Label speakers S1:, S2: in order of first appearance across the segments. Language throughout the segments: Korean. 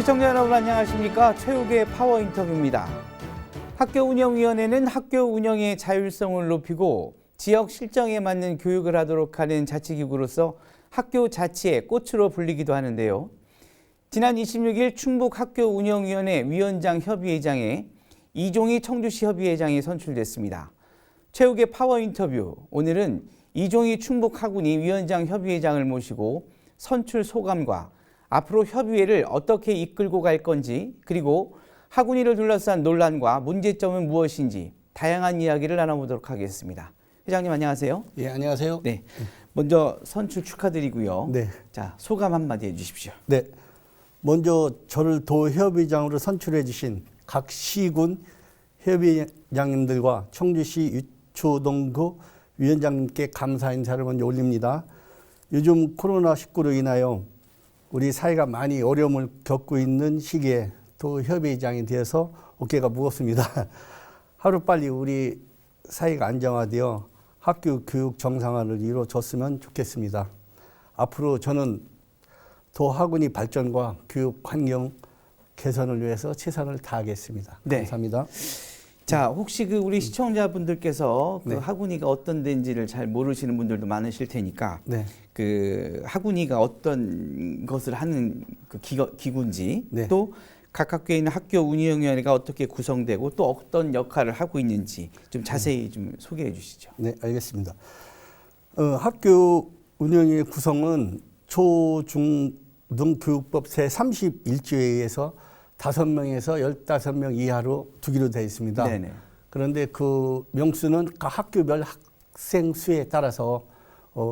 S1: 시청자 여러분 안녕하십니까? 최욱의 파워 인터뷰입니다. 학교운영위원회는 학교 운영의 자율성을 높이고 지역 실정에 맞는 교육을 하도록 하는 자치기구로서 학교 자치의 꽃으로 불리기도 하는데요. 지난 26일 충북학교운영위원회 위원장 협의회장에 이종희 청주시 협의회장이 선출됐습니다. 최욱의 파워 인터뷰, 오늘은 이종희 충북학운위 위원장 협의회장을 모시고 선출 소감과 앞으로 협의회를 어떻게 이끌고 갈 건지, 그리고 학운위를 둘러싼 논란과 문제점은 무엇인지 다양한 이야기를 나눠보도록 하겠습니다. 회장님 안녕하세요.
S2: 예, 안녕하세요.
S1: 네, 먼저 선출 축하드리고요.
S2: 네.
S1: 자, 소감 한마디 해주십시오.
S2: 네. 먼저 저를 도협의장으로 선출해 주신 각 시군 협의장님들과 청주시 유초동구 위원장님께 감사 인사를 먼저 올립니다. 요즘 코로나19로 인하여 우리 사회가 많이 어려움을 겪고 있는 시기에 도협의장이 되어서 어깨가 무겁습니다. 하루빨리 우리 사회가 안정화되어 학교 교육 정상화를 이루어졌으면 좋겠습니다. 앞으로 저는 도학운위 발전과 교육 환경 개선을 위해서 최선을 다하겠습니다.
S1: 네.
S2: 감사합니다.
S1: 자, 혹시 우리 시청자분들께서
S2: 네.
S1: 학운위가 어떤 데인지를 잘 모르시는 분들도 많으실 테니까
S2: 네.
S1: 학운위가 어떤 것을 하는 기구인지,
S2: 네.
S1: 또 각 학교에 있는 학교운영위원회가 어떻게 구성되고 또 어떤 역할을 하고 있는지 좀 자세히 좀 소개해 주시죠.
S2: 네, 알겠습니다. 학교 운영의 구성은 초, 중, 등 교육법 제31조에 의해서 5명에서 15명 이하로 두기로 되어 있습니다.
S1: 네네.
S2: 그런데 그 명수는 각 학교별 학생 수에 따라서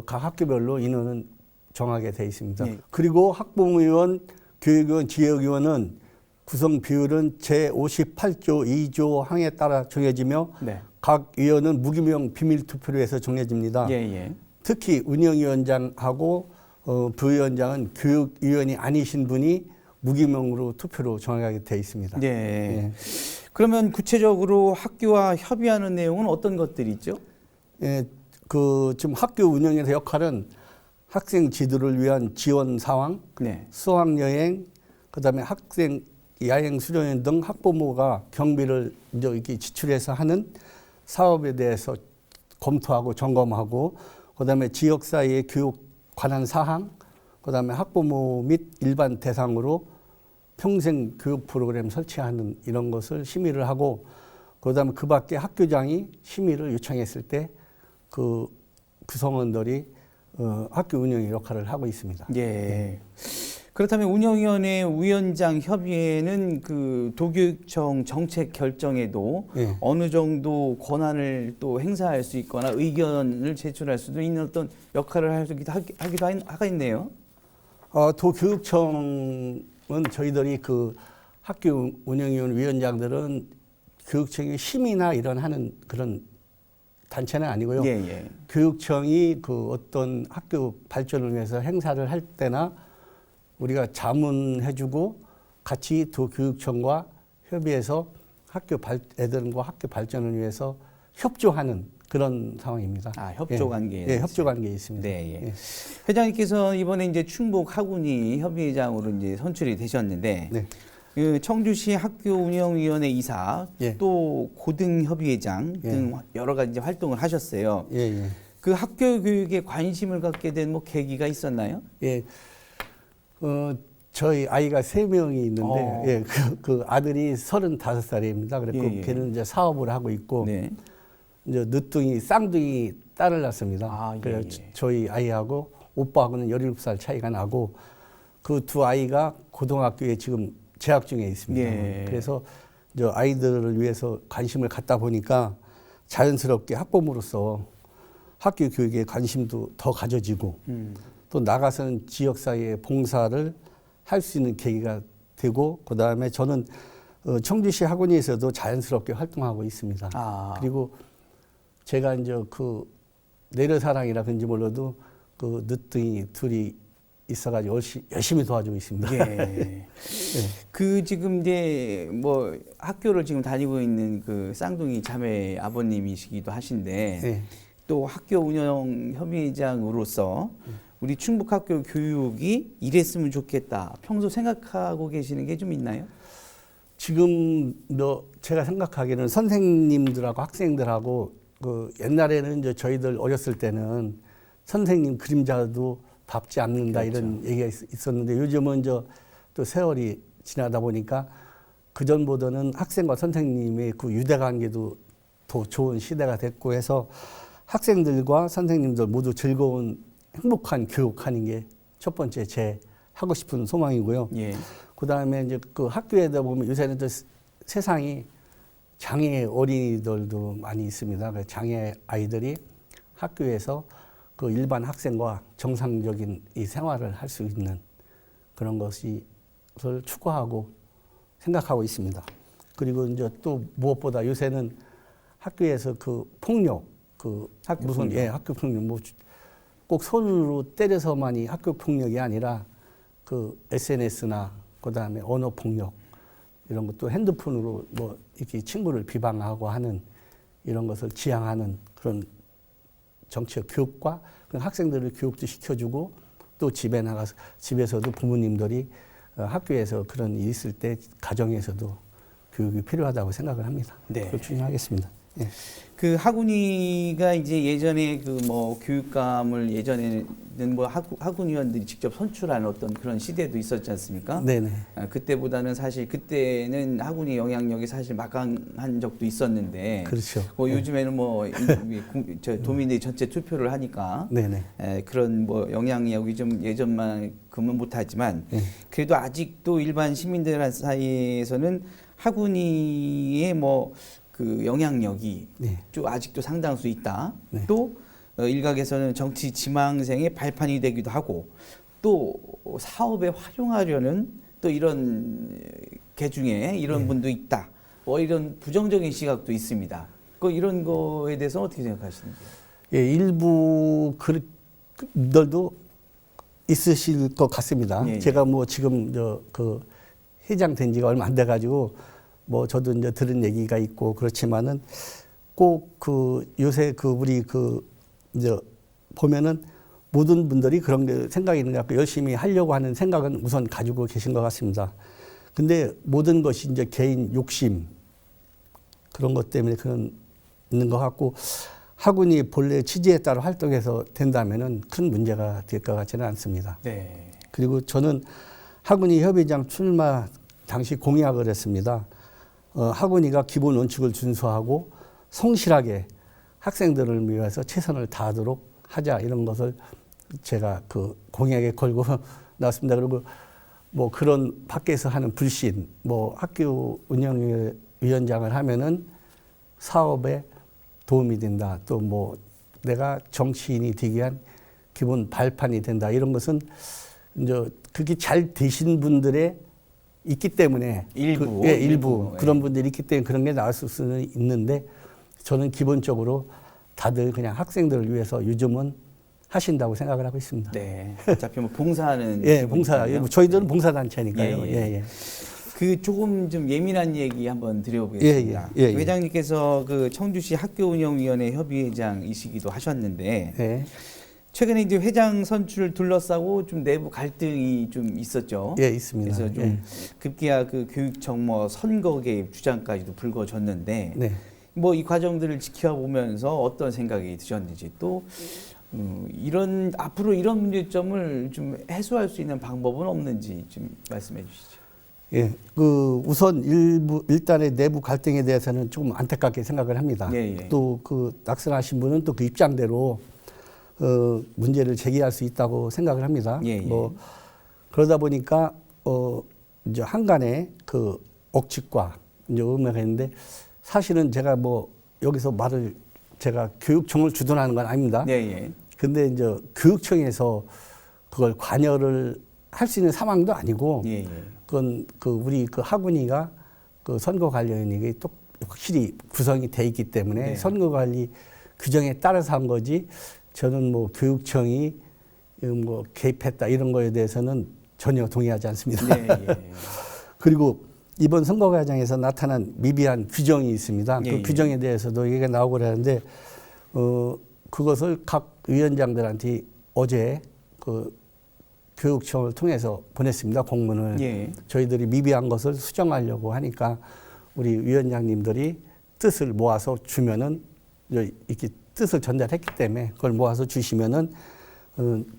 S2: 각 학교별로 인원은 정하게 되어 있습니다.
S1: 네.
S2: 그리고 학부모위원, 교육위원, 지역위원은 구성 비율은 제58조 2조 항에 따라 정해지며
S1: 네.
S2: 각 위원은 무기명 비밀투표로 해서 정해집니다.
S1: 예, 예.
S2: 특히 운영위원장하고 부위원장은 교육위원이 아니신 분이 무기명으로 투표로 정하게 되어 있습니다.
S1: 네.
S2: 예.
S1: 그러면 구체적으로 학교와 협의하는 내용은 어떤 것들이 있죠?
S2: 예, 지금 학교 운영의 역할은 학생 지도를 위한 지원 상황,
S1: 네.
S2: 수학여행, 그다음에 학생 야행 수련회 등 학부모가 경비를 이제 이렇게 지출해서 하는 사업에 대해서 검토하고 점검하고, 그다음에 지역사회의 교육 관한 사항, 그다음에 학부모 및 일반 대상으로 평생 교육 프로그램 설치하는 이런 것을 심의를 하고, 그다음에 그 밖에 학교장이 심의를 요청했을 때 그 구성원들이 학교 운영의 역할을 하고 있습니다.
S1: 예. 그렇다면 운영위원회 위원장 협의회는 도교육청 정책 결정에도
S2: 예.
S1: 어느 정도 권한을 또 행사할 수 있거나 의견을 제출할 수도 있는 어떤 역할을 하기도 하겠네요.
S2: 도교육청은 저희들이 학교 운영위원 위원장들은 교육청의 심의나 이런 하는 그런 단체는 아니고요.
S1: 예, 예.
S2: 교육청이 어떤 학교 발전을 위해서 행사를 할 때나 우리가 자문해주고 같이 도교육청과 협의해서 애들과 학교 발전을 위해서 협조하는 그런 상황입니다.
S1: 협조 관계에.
S2: 예, 협조 관계에 있습니다.
S1: 네, 예.
S2: 예.
S1: 회장님께서 이번에 이제 충북 학운위 협의회장으로 이제 선출이 되셨는데,
S2: 네.
S1: 청주시 학교운영위원회 이사,
S2: 예.
S1: 또 고등협의회장
S2: 예.
S1: 등 여러 가지 이제 활동을 하셨어요.
S2: 예, 예.
S1: 학교 교육에 관심을 갖게 된 계기가 있었나요?
S2: 예. 저희 아이가 3명이 있는데, 예, 그 아들이 35살입니다. 그래서
S1: 예, 예.
S2: 걔는 이제 사업을 하고 있고,
S1: 네.
S2: 이제 쌍둥이 딸을 낳습니다. 그래서
S1: 예.
S2: 저희 아이하고 오빠하고는 17살 차이가 나고, 그 두 아이가 고등학교에 지금 재학 중에 있습니다.
S1: 예.
S2: 그래서 저 아이들을 위해서 관심을 갖다 보니까 자연스럽게 학부모로서 학교 교육에 관심도 더 가져지고, 또 나가서는 지역사회에 봉사를 할 수 있는 계기가 되고, 그다음에 저는 청주시 학원위에서도 자연스럽게 활동하고 있습니다. 그리고 제가 이제 내려사랑이라 그런지 몰라도 늦둥이 둘이 있어가지고 열심히 도와주고 있습니다.
S1: 예. 네. 지금 이제 학교를 지금 다니고 있는 쌍둥이 자매 아버님이시기도 하신데,
S2: 네.
S1: 또 학교 운영 협의장으로서 우리 충북학교 교육이 이랬으면 좋겠다. 평소 생각하고 계시는 게 좀 있나요?
S2: 지금 제가 생각하기에는 선생님들하고 학생들하고 그 옛날에는 이제 저희들 어렸을 때는 선생님 그림자도 밟지 않는다
S1: 그렇죠.
S2: 이런 얘기가 있었는데 요즘은 또 세월이 지나다 보니까 그전보다는 학생과 선생님의 그 유대관계도 더 좋은 시대가 됐고 해서 학생들과 선생님들 모두 즐거운 행복한 교육하는 게 첫 번째 제 하고 싶은 소망이고요.
S1: 예.
S2: 그다음에 이제 그 학교에다 보면 요새는 또 세상이 장애 어린이들도 많이 있습니다. 그 장애 아이들이 학교에서 그 일반 학생과 정상적인 이 생활을 할 수 있는 그런 것을 추구하고 생각하고 있습니다. 그리고 이제 또 무엇보다 요새는 학교에서 그 폭력,
S1: 학교 폭력.
S2: 학교 폭력, 뭐 꼭 손으로 때려서만이 학교 폭력이 아니라 그 SNS나 그다음에 언어 폭력 이런 것도 핸드폰으로 뭐 이렇게 친구를 비방하고 하는 이런 것을 지향하는 그런 정치적 교육과 학생들을 교육도 시켜주고 또 집에 나가서 집에서도 부모님들이 학교에서 그런 일이 있을 때 가정에서도 교육이 필요하다고 생각을 합니다.
S1: 네.
S2: 그걸 추진하겠습니다. 예.
S1: 그 학운위가 이제 예전에 그 뭐 교육감을 예전에는 뭐 학운위원들이 직접 선출하는 어떤 그런 시대도 있었지 않습니까?
S2: 네네.
S1: 그때보다는 사실 그때는 학운위 영향력이 사실 막강한 적도 있었는데.
S2: 그렇죠.
S1: 뭐
S2: 네.
S1: 요즘에는 뭐 저 도민들이 전체 투표를 하니까.
S2: 네네.
S1: 그런 뭐 영향력이 좀 예전만큼은 못하지만
S2: 네.
S1: 그래도 아직도 일반 시민들 사이에서는 학운위의 뭐 그 영향력이
S2: 네.
S1: 좀 아직도 상당수 있다.
S2: 네.
S1: 또 일각에서는 정치 지망생의 발판이 되기도 하고 또 사업에 활용하려는 또 이런 계중에 이런
S2: 네.
S1: 분도 있다. 뭐 이런 부정적인 시각도 있습니다. 그 이런 거에 대해서 어떻게 생각하시는지요?
S2: 예, 일부 그들도 있으실 것 같습니다.
S1: 예, 예.
S2: 제가 뭐 지금 그 회장 된 지가 얼마 안 돼 가지고 뭐 저도 이제 들은 얘기가 있고 그렇지만은 꼭 그 요새 우리 이제 보면은 모든 분들이 그런 게 생각이 있는 것 같고 열심히 하려고 하는 생각은 우선 가지고 계신 것 같습니다. 근데 모든 것이 이제 개인 욕심 그런 것 때문에 있는 것 같고 학운이 본래 취지에 따라 활동해서 된다면은 큰 문제가 될 것 같지는 않습니다.
S1: 네.
S2: 그리고 저는 학운이 협의장 출마 당시 공약을 했습니다. 학운이가 기본 원칙을 준수하고 성실하게 학생들을 위해서 최선을 다하도록 하자 이런 것을 제가 그 공약에 걸고 나왔습니다. 그리고 뭐 그런 밖에서 하는 불신, 뭐 학교 운영위원장을 하면은 사업에 도움이 된다. 또 뭐 내가 정치인이 되기 위한 기본 발판이 된다. 이런 것은 이제 그렇게 잘 되신 분들의 있기 때문에
S1: 일부
S2: 일부
S1: 예.
S2: 그런 분들이 있기 때문에 그런 게 나올 수는 있는데 저는 기본적으로 다들 그냥 학생들을 위해서 요즘은 하신다고 생각을 하고 있습니다.
S1: 네. 어차피 뭐 봉사하는
S2: 예, 봉사.
S1: 기분이잖아요.
S2: 저희들은 봉사단체니까요.
S1: 예,
S2: 예,
S1: 예.
S2: 예.
S1: 그 조금 좀 예민한 얘기 한번 드려보겠습니다.
S2: 예, 예, 예, 예.
S1: 회장님께서 그 청주시 학교운영위원회 협의회장이시기도 하셨는데
S2: 예.
S1: 최근에 이제 회장 선출을 둘러싸고 좀 내부 갈등이 좀 있었죠.
S2: 예, 있습니다.
S1: 그래서 좀
S2: 예.
S1: 급기야 그 교육 정모 선거 개입 주장까지도 불거졌는데
S2: 네.
S1: 뭐 이 과정들을 지켜보면서 어떤 생각이 드셨는지 또 앞으로 이런 문제점을 좀 해소할 수 있는 방법은 없는지 좀 말씀해 주시죠.
S2: 예, 우선 일단의 내부 갈등에 대해서는 조금 안타깝게 생각을 합니다.
S1: 예, 예.
S2: 또 낙선하신 분은 또 그 입장대로 문제를 제기할 수 있다고 생각을 합니다.
S1: 예, 예.
S2: 뭐 그러다 보니까 이제 한간에 그 억측과 이제 음해가 있는데 사실은 제가 뭐 여기서 제가 교육청을 주둔하는 건 아닙니다.
S1: 예, 예.
S2: 근데 이제 교육청에서 그걸 관여를 할 수 있는 상황도 아니고
S1: 예, 예.
S2: 그건 우리 학운위가 선거관리위원회가 또 확실히 구성이 돼 있기 때문에
S1: 네.
S2: 선거관리 규정에 따라서 한 거지 저는 뭐 교육청이 뭐 개입했다 이런 거에 대해서는 전혀 동의하지 않습니다.
S1: 네, 예.
S2: 그리고 이번 선거 과정에서 나타난 미비한 규정이 있습니다.
S1: 예,
S2: 그
S1: 예.
S2: 규정에 대해서도 얘기가 나오고 그러는데 그것을 각 위원장들한테 어제 그 교육청을 통해서 보냈습니다. 공문을.
S1: 예.
S2: 저희들이 미비한 것을 수정하려고 하니까 우리 위원장님들이 뜻을 모아서 주면은 이렇게 뜻을 전달했기 때문에 그걸 모아서 주시면은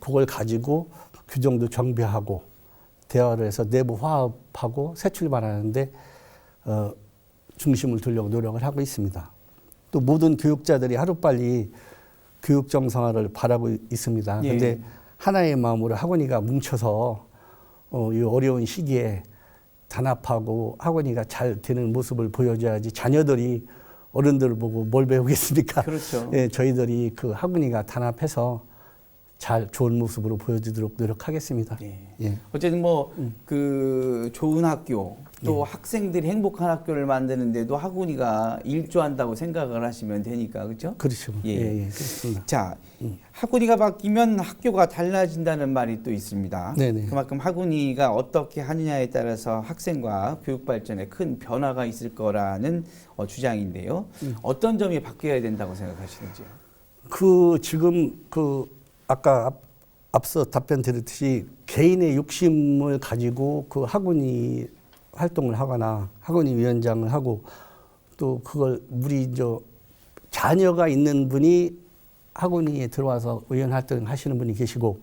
S2: 그걸 가지고 규정도 정비하고 대화를 해서 내부 화합하고 새 출발하는데 중심을 두려고 노력을 하고 있습니다. 또 모든 교육자들이 하루빨리 교육 정상화를 바라고 있습니다.
S1: 예.
S2: 근데 하나의 마음으로 학원이가 뭉쳐서 이 어려운 시기에 단합하고 학원이가 잘 되는 모습을 보여줘야지 자녀들이 어른들을 보고 뭘 배우겠습니까?
S1: 그렇죠.
S2: 예, 저희들이 그 학원이가 단합해서 잘 좋은 모습으로 보여주도록 노력하겠습니다.
S1: 예.
S2: 예.
S1: 어쨌든 뭐 그 좋은 학교 또 학생들이 행복한 학교를 만드는데도 학원이가 일조한다고 생각을 하시면 되니까 그렇죠?
S2: 그렇죠.
S1: 예.
S2: 예, 예, 그렇습니다.
S1: 자, 학원이가 바뀌면 학교가 달라진다는 말이 또 있습니다.
S2: 네네.
S1: 그만큼 학원이가 어떻게 하느냐에 따라서 학생과 교육 발전에 큰 변화가 있을 거라는 주장인데요. 어떤 점이 바뀌어야 된다고 생각하시는지요?
S2: 지금 아까 앞서 답변 드렸듯이 개인의 욕심을 가지고 그 학원이 활동을 하거나 학원이 위원장을 하고 또 그걸 우리 자녀가 있는 분이 학원위에 들어와서 의원 활동을 하시는 분이 계시고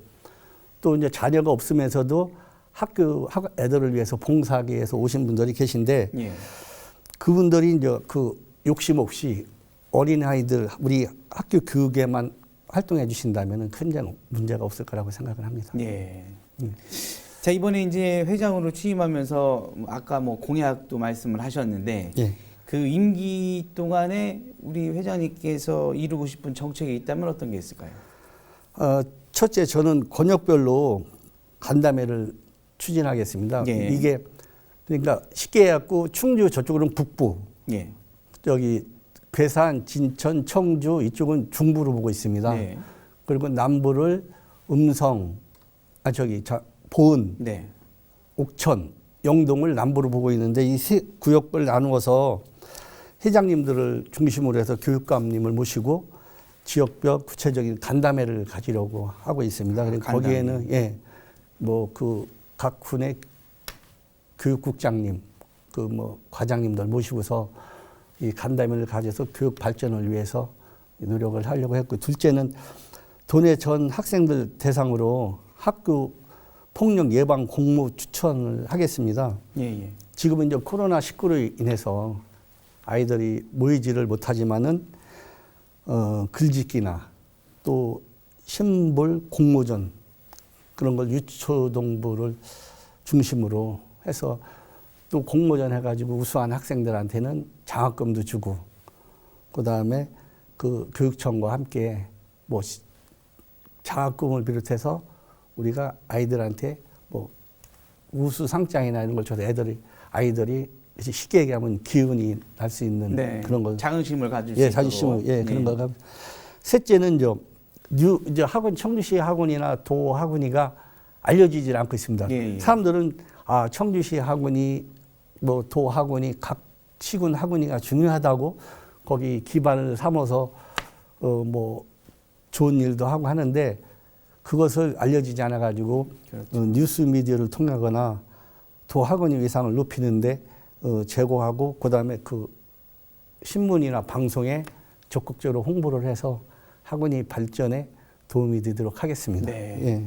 S2: 또 이제 자녀가 없으면서도 학교 애들을 위해서 봉사하기 위해서 오신 분들이 계신데
S1: 예.
S2: 그분들이 이제 그 욕심 없이 어린아이들 우리 학교 교육에만 활동해 주신다면 큰 문제가 없을 거라고 생각을 합니다.
S1: 예. 자, 이번에 이제 회장으로 취임하면서 아까 뭐 공약도 말씀을 하셨는데
S2: 예.
S1: 그 임기 동안에 우리 회장님께서 이루고 싶은 정책이 있다면 어떤 게 있을까요?
S2: 첫째 저는 권역별로 간담회를 추진하겠습니다.
S1: 예.
S2: 이게 그러니까 쉽게 해갖고 충주 저쪽으로는 북부,
S1: 예.
S2: 여기 괴산, 진천, 청주 이쪽은 중부로 보고 있습니다.
S1: 네.
S2: 그리고 남부를 음성, 보은,
S1: 네.
S2: 옥천, 영동을 남부로 보고 있는데 이 세 구역별 나누어서 회장님들을 중심으로 해서 교육감님을 모시고 지역별 구체적인 간담회를 가지려고 하고 있습니다. 그리고 거기에는 각 군의 교육국장님, 과장님들 모시고서 이 간담회를 가져서 교육 발전을 위해서 노력을 하려고 했고, 둘째는 도내 전 학생들 대상으로 학교 폭력 예방 공모 추천을 하겠습니다.
S1: 예.
S2: 지금은 이제 코로나19로 인해서 아이들이 모이지를 못하지만은 글짓기나 또 심볼 공모전 그런 걸 유초동부를 중심으로 해서 또 공모전 해가지고 우수한 학생들한테는 장학금도 주고 그다음에 그 교육청과 함께 장학금을 비롯해서 우리가 아이들한테 우수 상장이나 이런 걸 줘서 아이들이 쉽게 얘기하면 기운이 날 수 있는
S1: 네.
S2: 그런 걸
S1: 자긍심을 가질 수 있도록.
S2: 자존심을 그런 거. 셋째는 이제 학원 청주시 학원이나 도 학원이가 알려지질 않고 있습니다.
S1: 예.
S2: 사람들은 청주시 학원이 도 학원이 각 시군 학원이가 중요하다고 거기 기반을 삼아서 좋은 일도 하고 하는데 그것을 알려지지 않아 가지고
S1: 그렇죠.
S2: 뉴스 미디어를 통하거나 도 학원의 위상을 높이는데 제고하고 그다음에 그 신문이나 방송에 적극적으로 홍보를 해서 학원이 발전에 도움이 되도록 하겠습니다.
S1: 네.
S2: 예.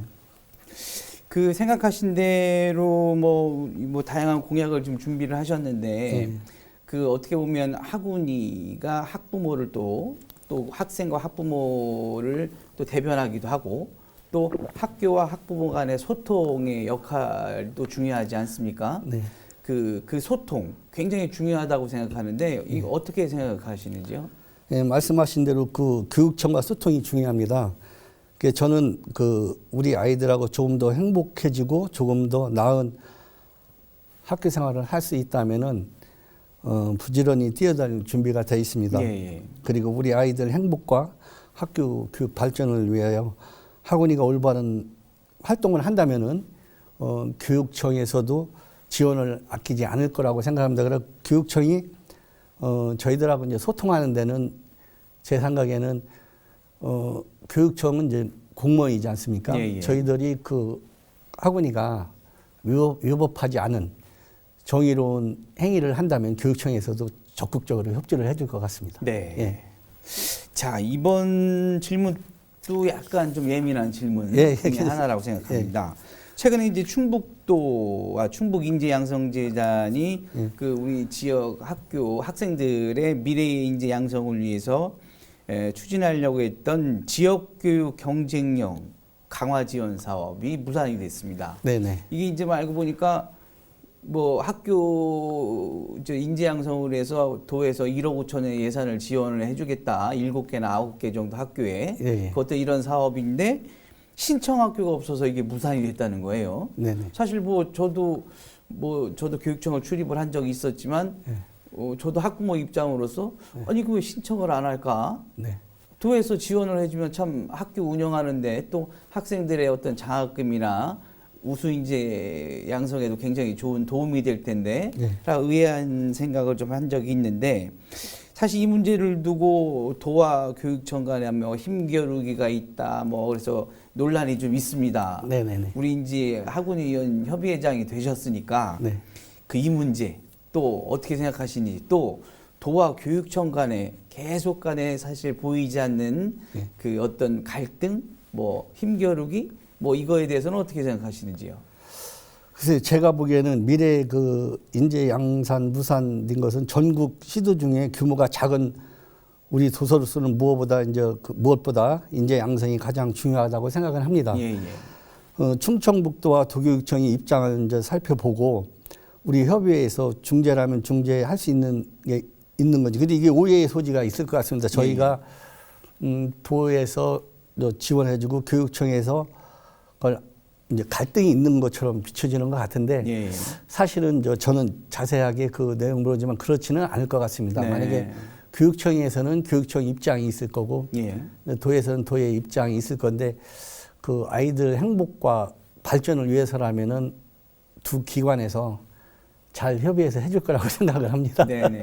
S1: 그 생각하신 대로 뭐 다양한 공약을 좀 준비를 하셨는데 그 어떻게 보면 학원이가 학부모를 또 학생과 학부모를 또 대변하기도 하고 또 학교와 학부모 간의 소통의 역할도 중요하지 않습니까?
S2: 네.
S1: 그 소통 굉장히 중요하다고 생각하는데 이거 어떻게 생각하시는지요?
S2: 예, 말씀하신 대로 그 교육청과 소통이 중요합니다. 저는 우리 아이들하고 조금 더 행복해지고 조금 더 나은 학교 생활을 할 수 있다면은 부지런히 뛰어다닐 준비가 되어 있습니다.
S1: 예.
S2: 그리고 우리 아이들 행복과 학교 교육 발전을 위하여 학원이가 올바른 활동을 한다면은 교육청에서도 지원을 아끼지 않을 거라고 생각합니다. 그래서 교육청이 저희들하고 이제 소통하는 데는 제 생각에는 교육청은 이제 공무원이지 않습니까?
S1: 예, 예.
S2: 저희들이 그 학원이가 위법하지 않은 정의로운 행위를 한다면 교육청에서도 적극적으로 협조를 해줄 것 같습니다.
S1: 네.
S2: 예.
S1: 자, 이번 질문도 약간 좀 예민한 질문
S2: 예,
S1: 중에
S2: 예.
S1: 하나라고 생각합니다. 최근에 이제 충북도와 충북인재양성재단이 그 우리 지역 학교 학생들의 미래 인재 양성을 위해서 추진하려고 했던 지역교육 경쟁력 강화 지원 사업이 무산이 됐습니다.
S2: 네네.
S1: 이게 이제 알고 보니까 뭐 학교 인재 양성을 해서 도에서 1억 5천의 예산을 지원을 해주겠다. 7개나 9개 정도 학교에.
S2: 예.
S1: 그것도 이런 사업인데 신청 학교가 없어서 이게 무산이 됐다는 거예요.
S2: 네네.
S1: 사실 저도 교육청을 출입을 한 적이 있었지만 저도 학부모 입장으로서 아니 그 왜 신청을 안 할까?
S2: 네.
S1: 도에서 지원을 해주면 참 학교 운영하는데 또 학생들의 어떤 장학금이나 우수 인재 양성에도 굉장히 좋은 도움이 될 텐데 라고 의아한 생각을 좀 한 적이 있는데 사실 이 문제를 두고 도와 교육청 간에 힘겨루기가 있다 그래서 논란이 좀 있습니다.
S2: 네네네.
S1: 우리 이제 학원위원 협의회장이 되셨으니까
S2: 네.
S1: 그 이 문제 또 어떻게 생각하시니 또 도와 교육청 간에 계속 간에 사실 보이지 않는 그 어떤 갈등 힘겨루기 이거에 대해서는 어떻게 생각하시는지요?
S2: 글쎄 제가 보기에는 미래 그 인재 양산 무산된 것은 전국 시도 중에 규모가 작은 우리 도서로서는 무엇보다 인재 양성이 가장 중요하다고 생각을 합니다.
S1: 예.
S2: 충청북도와 도교육청이 입장을 이제 살펴보고 우리 협의회에서 중재라면 중재할 수 있는 게 있는 건지. 근데 이게 오해의 소지가 있을 것 같습니다. 저희가 도에서 지원해주고 교육청에서 그걸 이제 갈등이 있는 것처럼 비춰지는 것 같은데 사실은 저는 자세하게 그 내용 모르지만 그렇지는 않을 것 같습니다.
S1: 네.
S2: 만약에 교육청에서는 교육청 입장이 있을 거고 도에서는 도의 입장이 있을 건데 그 아이들 행복과 발전을 위해서라면은 두 기관에서 잘 협의해서 해줄 거라고 생각을 합니다.
S1: 네네.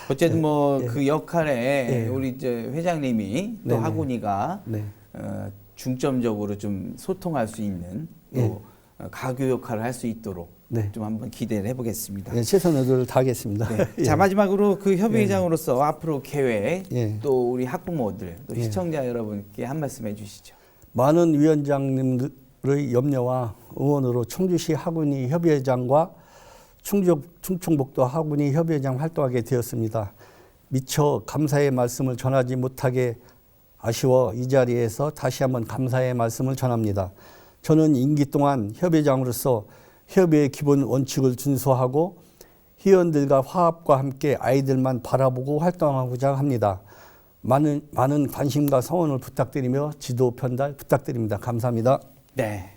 S1: 어쨌든 그 역할에 우리 이제 회장님이 또 학원이가 중점적으로 좀 소통할 수 있는 또 가교 역할을 할 수 있도록 좀 한번 기대를 해보겠습니다.
S2: 네, 최선의 노력을 다하겠습니다.
S1: 자, 마지막으로 그 협의회장으로서 앞으로 계획 또 우리 학부모들 또 시청자 여러분께 한 말씀 해주시죠.
S2: 많은 위원장님들의 염려와 응원으로 청주시 학원위 협의회장과 충청북도 학원위 협의회장 활동하게 되었습니다. 미처 감사의 말씀을 전하지 못하게 아쉬워 이 자리에서 다시 한번 감사의 말씀을 전합니다. 저는 임기 동안 협의회장으로서 협의회 기본 원칙을 준수하고 회원들과 화합과 함께 아이들만 바라보고 활동하고자 합니다. 많은 관심과 성원을 부탁드리며 지도 편달 부탁드립니다. 감사합니다.
S1: 네.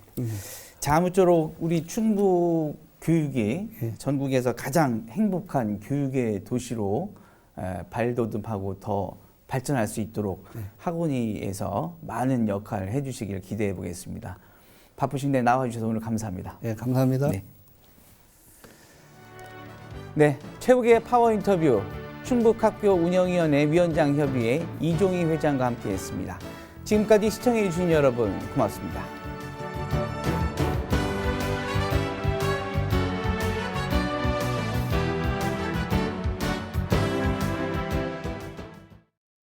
S1: 자, 아무쪼록 우리 충북 교육이 전국에서 가장 행복한 교육의 도시로 발돋움하고 더 발전할 수 있도록 학원위에서 많은 역할을 해주시길 기대해 보겠습니다. 바쁘신데 나와주셔서 오늘 감사합니다.
S2: 네, 감사합니다.
S1: 네, 최욱의 파워 인터뷰 충북학교운영위원회 위원장 협의회 이종희 회장과 함께했습니다. 지금까지 시청해 주신 여러분 고맙습니다.